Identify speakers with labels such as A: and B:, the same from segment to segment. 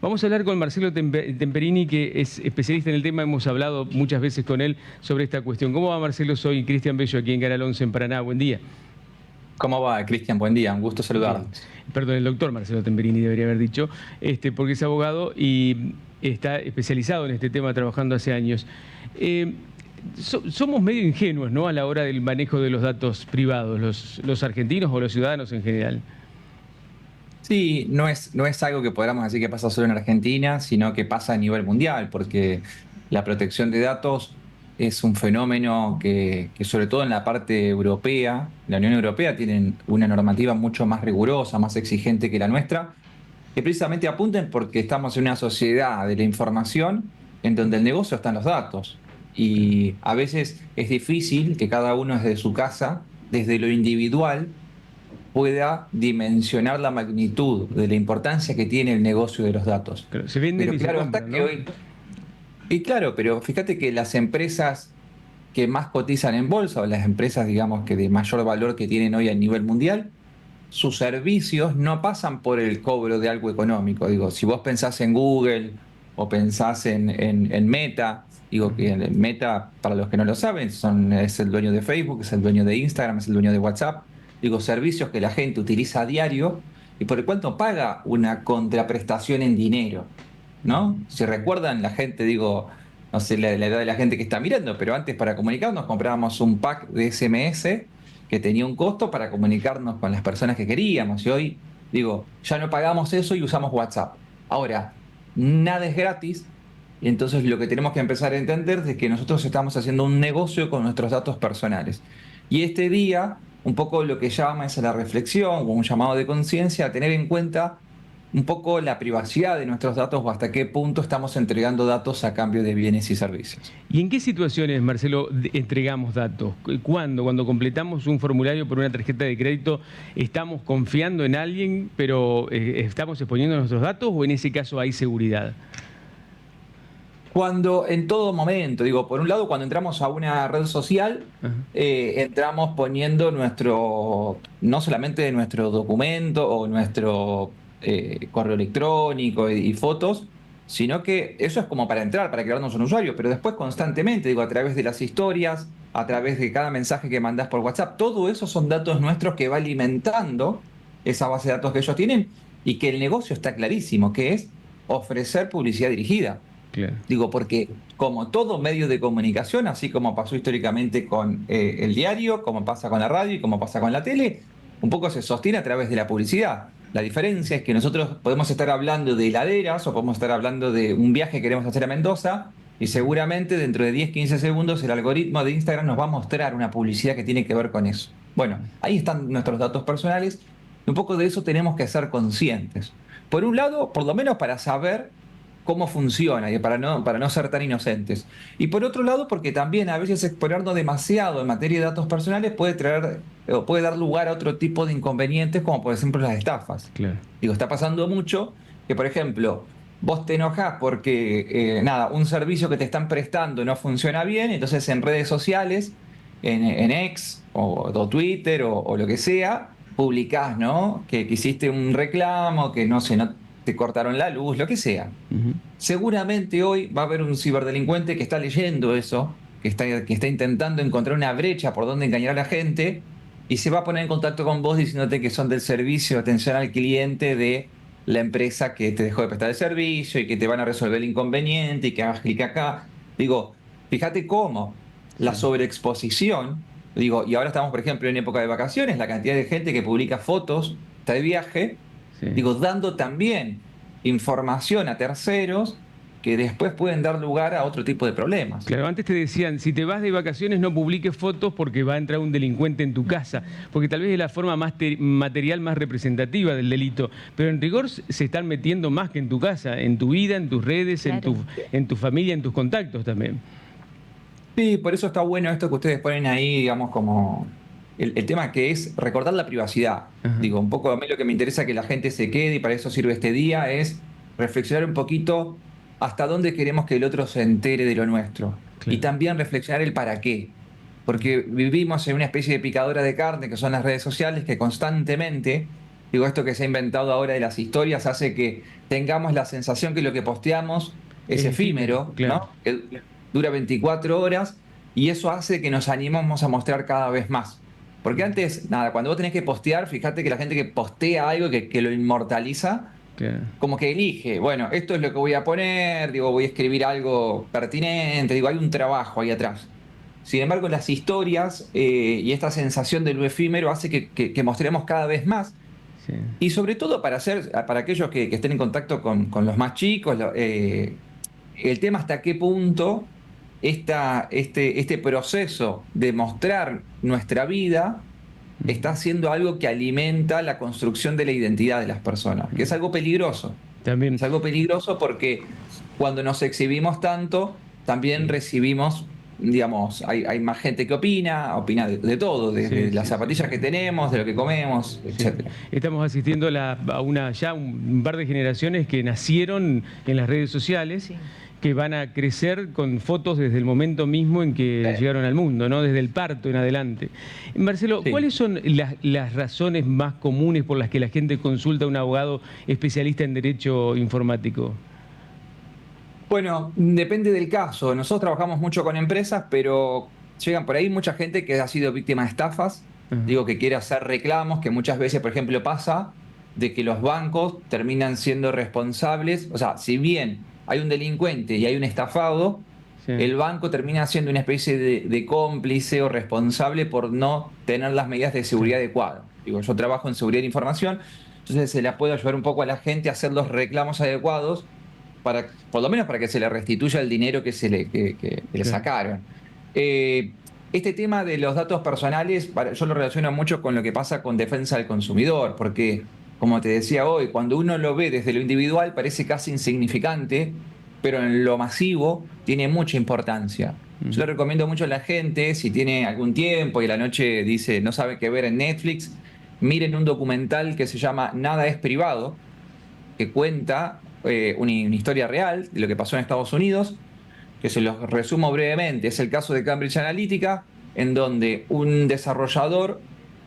A: Vamos a hablar con Marcelo Temperini, que es especialista en el tema. Hemos hablado muchas veces con él sobre esta cuestión. ¿Cómo va, Marcelo? Soy Cristian Bello, aquí en Canal 11 en Paraná. Buen día.
B: ¿Cómo va, Cristian? Buen día, un gusto
A: Bien.
B: saludarlos.
A: Perdón, el doctor Marcelo Temperini debería haber dicho, porque es abogado y está especializado en este tema, trabajando hace años. Eh, Somos medio ingenuos, ¿no?, a la hora del manejo de los datos privados, los argentinos o los ciudadanos en general.
B: Sí, no es algo que podamos decir que pasa solo en Argentina, sino que pasa a nivel mundial, porque la protección de datos es un fenómeno que sobre todo en la parte europea, la Unión Europea tienen una normativa mucho más rigurosa, más exigente que la nuestra, que precisamente apunten porque estamos en una sociedad de la información en donde el negocio está en los datos. Y a veces es difícil que cada uno desde su casa, desde lo individual, pueda dimensionar la magnitud de la importancia que tiene el negocio de los datos.
A: Claro, se venden
B: Pero
A: y se
B: claro, hasta
A: compran,
B: que
A: ¿no?
B: hoy... Y claro, pero fíjate que las empresas que más cotizan en bolsa, o las empresas, digamos, que de mayor valor que tienen hoy a nivel mundial, sus servicios no pasan por el cobro de algo económico. Digo, si vos pensás en Google o pensás en Meta, digo que el Meta, para los que no lo saben, es el dueño de Facebook, es el dueño de Instagram, es el dueño de WhatsApp. Digo, servicios que la gente utiliza a diario y por el cual no paga una contraprestación en dinero, ¿no? Si recuerdan, la gente, digo, no sé la edad de la gente que está mirando, pero antes para comunicarnos comprábamos un pack de SMS que tenía un costo para comunicarnos con las personas que queríamos. Y hoy, digo, ya no pagamos eso y usamos WhatsApp. Ahora, nada es gratis. Y entonces lo que tenemos que empezar a entender es que nosotros estamos haciendo un negocio con nuestros datos personales. Y este día, un poco lo que llama es a la reflexión o un llamado de conciencia, a tener en cuenta un poco la privacidad de nuestros datos o hasta qué punto estamos entregando datos a cambio de bienes y servicios.
A: ¿Y en qué situaciones, Marcelo, entregamos datos? ¿Cuándo? Cuando completamos un formulario por una tarjeta de crédito, ¿estamos confiando en alguien, pero estamos exponiendo nuestros datos, o en ese caso hay seguridad?
B: Cuando en todo momento, digo, por un lado, cuando entramos a una red social,
A: Ajá.
B: entramos poniendo no solamente nuestro documento o nuestro correo electrónico y fotos, sino que eso es como para entrar, para crearnos un usuario, pero después constantemente, digo, a través de las historias, a través de cada mensaje que mandás por WhatsApp, todo eso son datos nuestros que va alimentando esa base de datos que ellos tienen y que el negocio está clarísimo, que es ofrecer publicidad dirigida.
A: Claro.
B: Digo, porque como todo medio de comunicación, así como pasó históricamente con el diario, como pasa con la radio y como pasa con la tele, un poco se sostiene a través de la publicidad. La diferencia es que nosotros podemos estar hablando de heladeras o podemos estar hablando de un viaje que queremos hacer a Mendoza y seguramente dentro de 10, 15 segundos el algoritmo de Instagram nos va a mostrar una publicidad que tiene que ver con eso. Bueno, ahí están nuestros datos personales y un poco de eso tenemos que ser conscientes. Por un lado, por lo menos para saber cómo funciona y para no ser tan inocentes. Y por otro lado, porque también a veces explorarnos demasiado en materia de datos personales puede traer o puede dar lugar a otro tipo de inconvenientes, como por ejemplo las estafas.
A: Claro.
B: Digo, está pasando mucho que, por ejemplo, vos te enojás porque, nada, un servicio que te están prestando no funciona bien, entonces en redes sociales, en X o Twitter o lo que sea, publicás, ¿no? Que hiciste un reclamo, que no sé, no te cortaron la luz, lo que sea.
A: Ujú.
B: Seguramente hoy va a haber un ciberdelincuente que está leyendo eso, que está intentando encontrar una brecha por donde engañar a la gente y se va a poner en contacto con vos diciéndote que son del servicio de atención al cliente de la empresa que te dejó de prestar el servicio y que te van a resolver el inconveniente y que hagas clic acá. Digo, fíjate cómo la
A: Sí.
B: sobreexposición, digo, y ahora estamos, por ejemplo, en época de vacaciones, la cantidad de gente que publica fotos, está de viaje,
A: Sí.
B: digo, dando también información a terceros que después pueden dar lugar a otro tipo de problemas.
A: Claro, antes te decían, si te vas de vacaciones no publiques fotos porque va a entrar un delincuente en tu casa, porque tal vez es la forma más material, más representativa del delito, pero en rigor se están metiendo más que en tu casa, en tu vida, en tus redes,
C: Claro.
A: en tu familia, en tus contactos también.
B: Sí, por eso está bueno esto que ustedes ponen ahí, digamos, como el tema que es recordar la privacidad.
A: Ajá.
B: Digo, un poco a mí lo que me interesa que la gente se quede y para eso sirve este día es reflexionar un poquito hasta dónde queremos que el otro se entere de lo nuestro. Y
A: Claro.
B: también reflexionar el para qué. Porque vivimos en una especie de picadora de carne que son las redes sociales que constantemente Digo, esto que se ha inventado ahora de las historias hace que tengamos la sensación que lo que posteamos es efímero,
A: claro.
B: ¿no? Que dura 24 horas y eso hace que nos animemos a mostrar cada vez más. Porque antes, nada, cuando vos tenés que postear, fíjate que la gente que postea algo, que lo inmortaliza,
A: Claro.
B: como que elige, bueno, esto es lo que voy a poner, digo, voy a escribir algo pertinente, digo, hay un trabajo ahí atrás. Sin embargo, las historias y esta sensación de lo efímero hace que mostremos cada vez más.
A: Sí.
B: Y sobre todo para aquellos que estén en contacto con los más chicos, el tema hasta qué punto este proceso de mostrar nuestra vida está haciendo algo que alimenta la construcción de la identidad de las personas, que es algo peligroso.
A: También.
B: Es algo peligroso porque cuando nos exhibimos tanto, también recibimos, digamos, hay más gente que opina de todo, desde
A: Sí,
B: las
A: sí,
B: zapatillas que tenemos, de lo que comemos,
A: sí.
B: etcétera.
A: Estamos asistiendo ya un par de generaciones que nacieron en las redes sociales,
C: Sí.
A: que van a crecer con fotos desde el momento mismo en que llegaron al mundo, ¿no? Desde el parto en adelante. Marcelo,
B: Sí.
A: ¿cuáles son las razones más comunes por las que la gente consulta a un abogado especialista en derecho informático?
B: Bueno, depende del caso. Nosotros trabajamos mucho con empresas, pero llegan por ahí mucha gente que ha sido víctima de estafas,
A: Ajá.
B: digo, que quiere hacer reclamos, que muchas veces, por ejemplo, pasa de que los bancos terminan siendo responsables, o sea, si bien hay un delincuente y hay un estafado,
A: Sí.
B: el banco termina siendo una especie de cómplice o responsable por no tener las medidas de seguridad adecuadas. Digo, yo trabajo en seguridad de información, entonces se le puede ayudar un poco a la gente a hacer los reclamos adecuados por lo menos para que se le restituya el dinero que le sacaron. Este tema de los datos personales, yo lo relaciono mucho con lo que pasa con defensa del consumidor, porque, como te decía hoy, cuando uno lo ve desde lo individual parece casi insignificante, pero en lo masivo tiene mucha importancia. Yo le recomiendo mucho a la gente, si tiene algún tiempo y a la noche dice no sabe qué ver en Netflix, miren un documental que se llama Nada es privado, que cuenta una historia real de lo que pasó en Estados Unidos, que se los resumo brevemente. Es el caso de Cambridge Analytica, en donde un desarrollador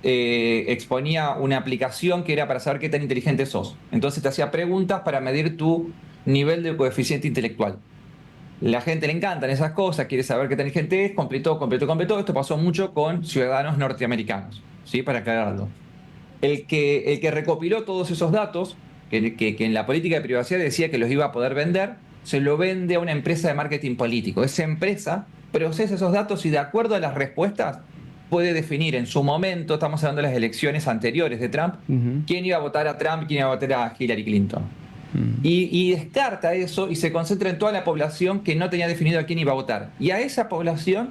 B: exponía una aplicación que era para saber qué tan inteligente sos. Entonces te hacía preguntas para medir tu nivel de coeficiente intelectual. La gente le encantan esas cosas, quiere saber qué tan inteligente es, completó. Esto pasó mucho con ciudadanos norteamericanos, ¿sí? Para aclararlo. El que recopiló todos esos datos, que en la política de privacidad decía que los iba a poder vender, se lo vende a una empresa de marketing político. Esa empresa procesa esos datos y de acuerdo a las respuestas puede definir en su momento, estamos hablando de las elecciones anteriores de Trump, quién iba a votar a Trump, quién iba a votar a Hillary Clinton. Y descarta eso y se concentra en toda la población que no tenía definido a quién iba a votar. Y a esa población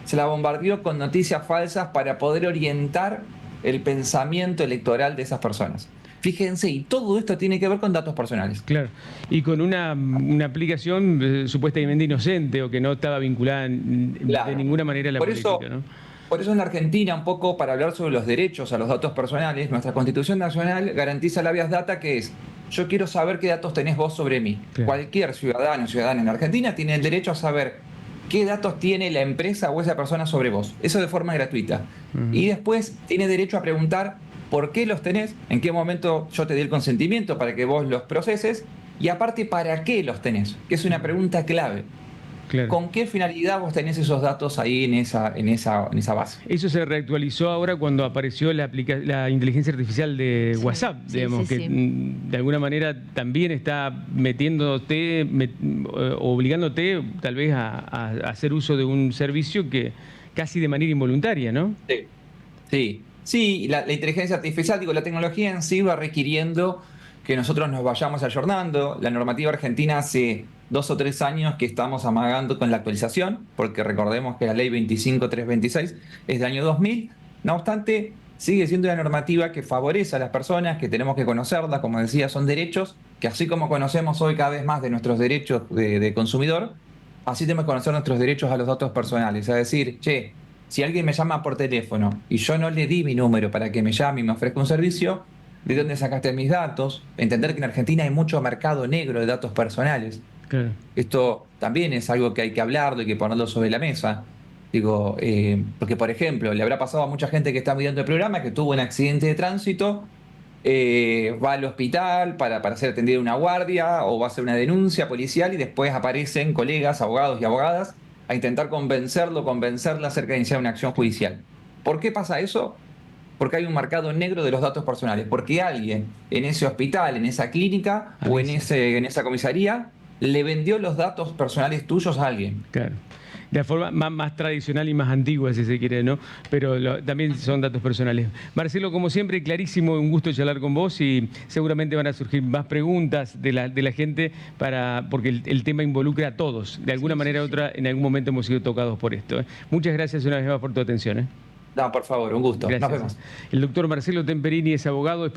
B: se la bombardeó con noticias falsas para poder orientar el pensamiento electoral de esas personas. Fíjense, y todo esto tiene que ver con datos personales.
A: Claro, y con una aplicación supuestamente inocente o que no estaba vinculada de ninguna manera a la política, ¿no?
B: Por eso en la Argentina, un poco para hablar sobre los derechos a los datos personales, nuestra Constitución Nacional garantiza el habeas data, que es, yo quiero saber qué datos tenés vos sobre mí.
A: Claro.
B: Cualquier ciudadano o ciudadana en Argentina tiene el derecho a saber qué datos tiene la empresa o esa persona sobre vos. Eso de forma gratuita. Y después tiene derecho a preguntar por qué los tenés, en qué momento yo te di el consentimiento para que vos los proceses, y aparte, ¿para qué los tenés? Que es una pregunta clave.
A: Claro.
B: ¿Con qué finalidad vos tenés esos datos ahí en esa base?
A: Eso se reactualizó ahora cuando apareció la inteligencia artificial de WhatsApp, digamos, que de alguna manera también está metiéndote, obligándote tal vez a hacer uso de un servicio que casi de manera involuntaria, ¿no?
B: Sí, la inteligencia artificial, digo, la tecnología en sí va requiriendo que nosotros nos vayamos ayornando. La normativa argentina hace 2 o 3 años que estamos amagando con la actualización, porque recordemos que la ley 25326 es del año 2000. No obstante, sigue siendo una normativa que favorece a las personas, que tenemos que conocerla, como decía, son derechos, que así como conocemos hoy cada vez más de nuestros derechos de consumidor, así tenemos que conocer nuestros derechos a los datos personales. Es decir, si alguien me llama por teléfono y yo no le di mi número para que me llame y me ofrezca un servicio, ¿de dónde sacaste mis datos? Entender que en Argentina hay mucho mercado negro de datos personales.
A: Claro.
B: Esto también es algo que hay que hablarlo y que ponerlo sobre la mesa. Digo, porque por ejemplo, le habrá pasado a mucha gente que está mirando el programa que tuvo un accidente de tránsito va al hospital para ser atendido en una guardia o va a hacer una denuncia policial y después aparecen colegas, abogados y abogadas a intentar convencerla acerca de iniciar una acción judicial. ¿Por qué pasa eso? Porque hay un mercado negro de los datos personales, porque alguien en ese hospital, en esa clínica o en esa comisaría le vendió los datos personales tuyos a alguien.
A: Claro. De la forma más tradicional y más antigua, si se quiere, ¿no? Pero también son datos personales. Marcelo, como siempre, clarísimo, un gusto charlar con vos y seguramente van a surgir más preguntas de la gente porque el tema involucra a todos. De alguna manera u otra, en algún momento hemos sido tocados por esto. Muchas gracias una vez más por tu atención.
B: No, por favor, un gusto.
A: Gracias.
B: Nos vemos.
A: El doctor Marcelo Temperini es abogado.